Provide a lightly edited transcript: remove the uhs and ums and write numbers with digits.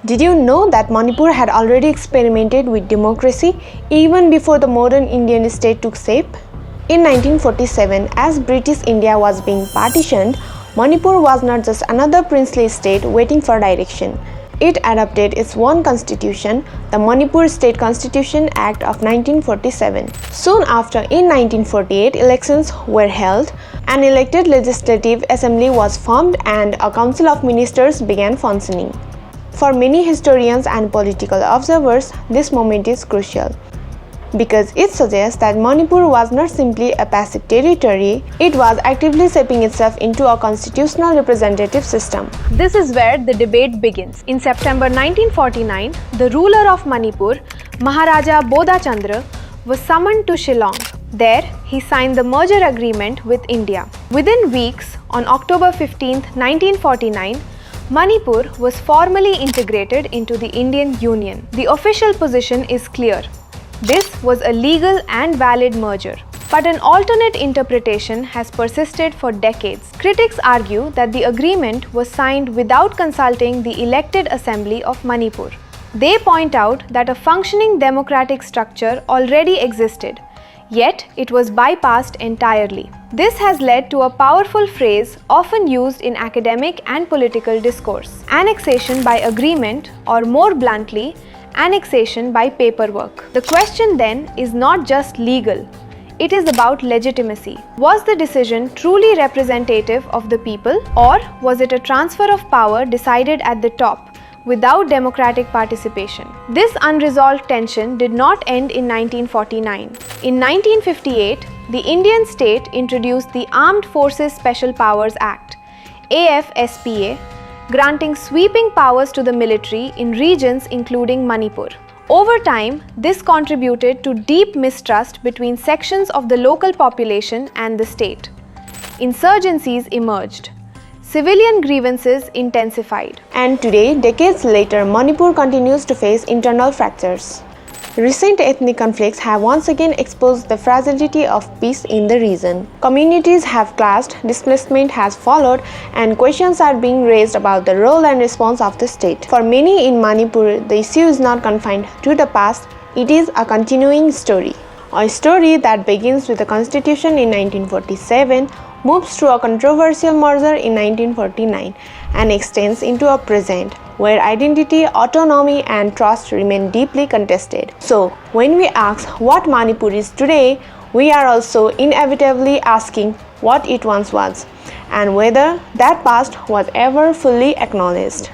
Did you know that Manipur had already experimented with democracy even before the modern Indian state took shape? In 1947, as British India was being partitioned, Manipur was not just another princely state waiting for direction. It adopted its own constitution, the Manipur State Constitution Act of 1947. Soon after, in 1948, elections were held, an elected legislative assembly was formed, and a council of ministers began functioning. For many historians and political observers, this moment is crucial because it suggests that Manipur was not simply a passive territory, it was actively shaping itself into a constitutional representative system. This is where the debate begins. In September 1949, the ruler of Manipur, Maharaja Bodha Chandra, was summoned to Shillong. There, he signed the merger agreement with India. Within weeks, on October 15, 1949, Manipur was formally integrated into the Indian Union. The official position is clear. This was a legal and valid merger. But an alternate interpretation has persisted for decades. Critics argue that the agreement was signed without consulting the elected assembly of Manipur. They point out that a functioning democratic structure already existed, yet it was bypassed entirely. This has led to a powerful phrase often used in academic and political discourse: annexation by agreement, or more bluntly, annexation by paperwork. The question then is not just legal, it is about legitimacy. Was the decision truly representative of the people, or was it a transfer of power decided at the top without democratic participation? This unresolved tension did not end in 1949. In 1958, the Indian state introduced the Armed Forces Special Powers Act, AFSPA, granting sweeping powers to the military in regions including Manipur. Over time, this contributed to deep mistrust between sections of the local population and the state. Insurgencies emerged. Civilian grievances intensified. And today, decades later, Manipur continues to face internal fractures. Recent ethnic conflicts have once again exposed the fragility of peace in the region. Communities have clashed, displacement has followed, and questions are being raised about the role and response of the state. For many in Manipur, the issue is not confined to the past, it is a continuing story. A story that begins with the constitution in 1947, moves through a controversial merger in 1949, and extends into a present where identity, autonomy, and trust remain deeply contested. So, when we ask what Manipur is today, we are also inevitably asking what it once was, and whether that past was ever fully acknowledged.